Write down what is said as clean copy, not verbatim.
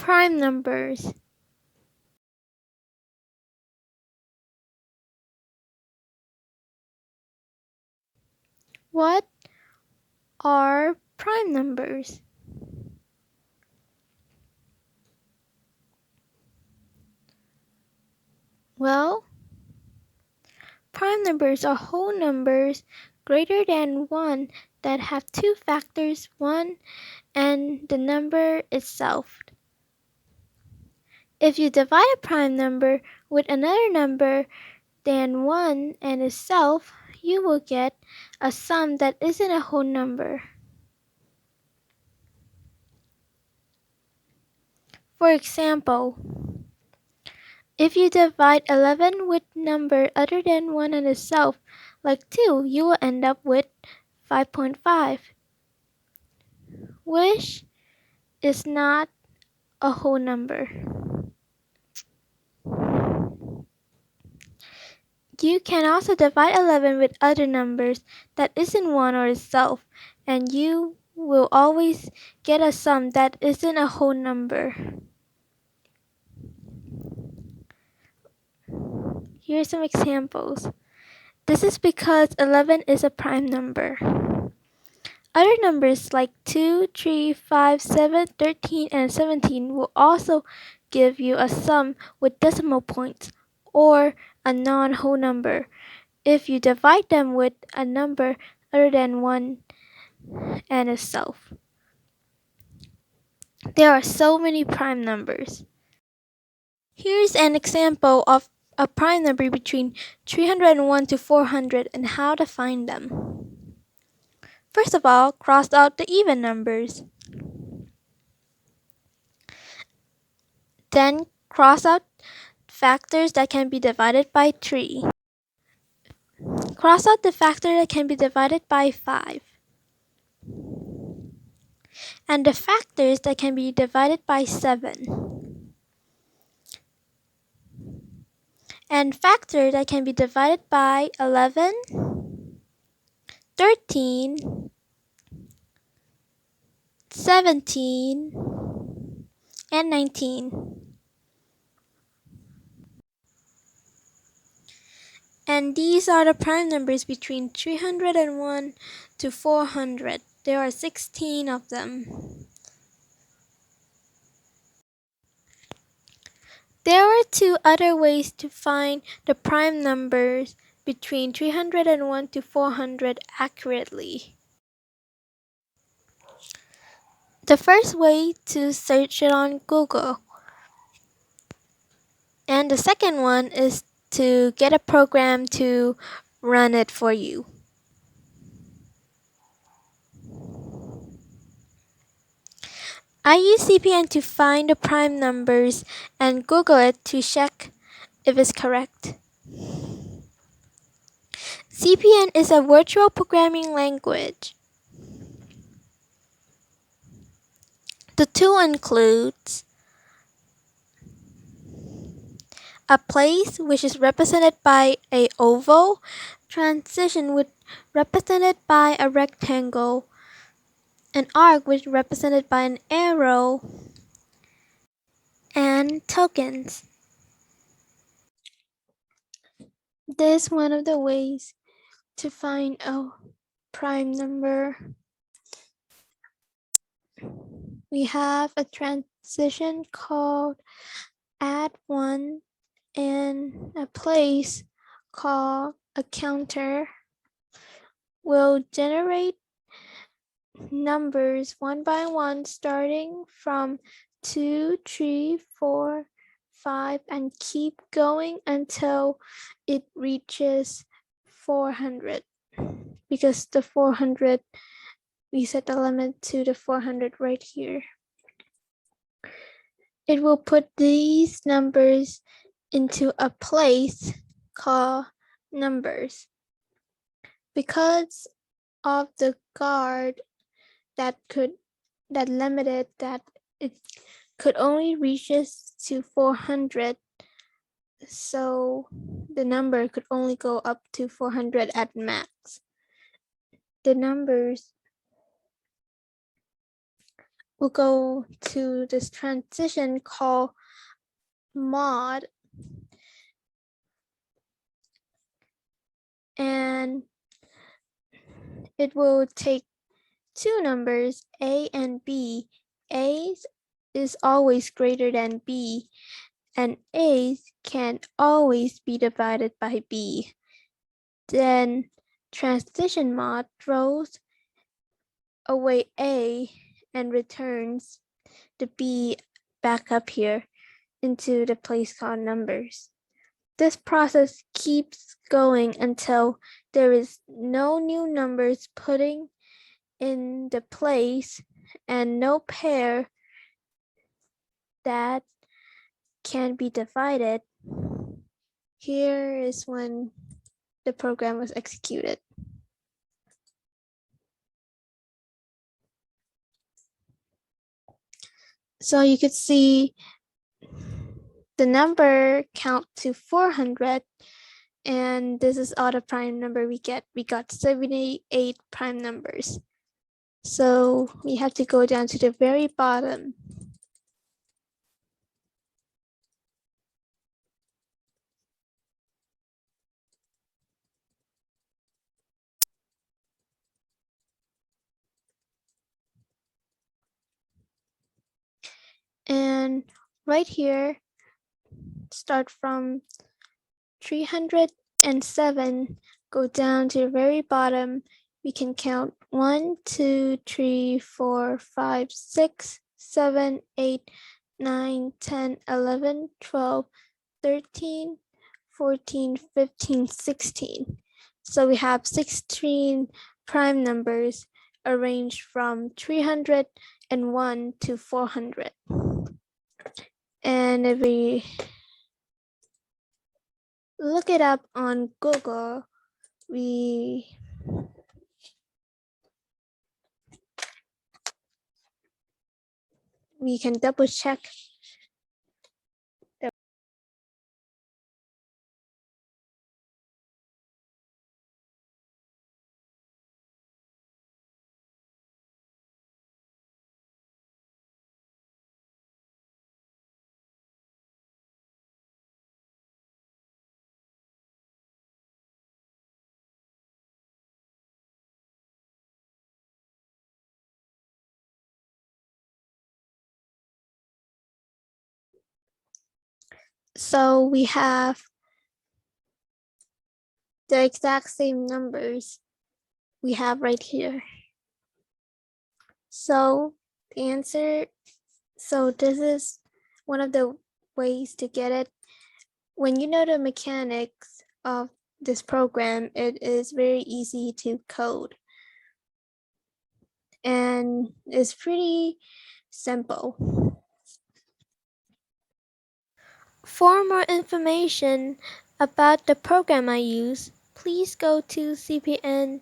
Prime numbers. What are prime numbers? Well, prime numbers are whole numbers greater than 1 that have two factors, 1 and the number itself. If you divide a prime number with another number than 1 and itself, you will get a sum that isn't a whole number. For example, if you divide 11 with number other than 1 and itself, like 2, you will end up with 5.5, which is not a whole number. You can also divide 11 with other numbers that isn't 1 or itself, and you will always get a sum that isn't a whole number. Here are some examples. This is because 11 is a prime number. Other numbers like 2, 3, 5, 7, 13, and 17 will also give you a sum with decimal points, or a non-whole number, if you divide them with a number other than 1 and itself. There are so many prime numbers. Here's an example of a prime number between 301 to 400 and how to find them. First of all, cross out the even numbers. Then cross out factors that can be divided by 3. Cross out the factor that can be divided by 5. And the factors that can be divided by 7. And factor that can be divided by 11, 13, 17, and 19. And these are the prime numbers between 301 to 400. There are 16 of them. There are two other ways to find the prime numbers between 301 to 400 accurately. The first way to search it on Google. And the second one is to get a program to run it for you. I use CPN to find the prime numbers and Google it to check if it's correct. CPN is a virtual programming language. The tool includes a place, which is represented by an oval, transition, which is represented by a rectangle, an arc, which is represented by an arrow, and tokens. This is one of the ways to find a prime number. We have a transition called add one and a place called a counter will generate numbers one by one starting from 2, 3, 4, 5 and keep going until it reaches 400, because the 400, we set the limit to the 400 right here. It will put these numbers into a place called numbers. Because of the guard that limited that it could only reach us to 400, so the number could only go up to 400 at max. The numbers we'll go to this transition called mod, and it will take two numbers, A and B. A is always greater than B, and A can always be divided by B. Then transition mod throws away A and returns the B back up here into the place called numbers. This process keeps going until there is no new numbers putting in the place and no pair that can be divided. Here is when the program was executed. So you could see the number count to 400, and this is all the prime number we get. We got 78 prime numbers. So we have to go down to the very bottom. And right here, start from 307, go down to the very bottom. We can count 1, 2, 3, 4, 5, 6, 7, 8, 9, 10, 11, 12, 13, 14, 15, 16. So we have 16 prime numbers arranged from 301 to 400. And if we look it up on Google, we can double check. So we have the exact same numbers we have right here. So the answer, so this is one of the ways to get it. When you know the mechanics of this program, it is very easy to code. And it's pretty simple. For more information about the program I use, please go to cpntool.org.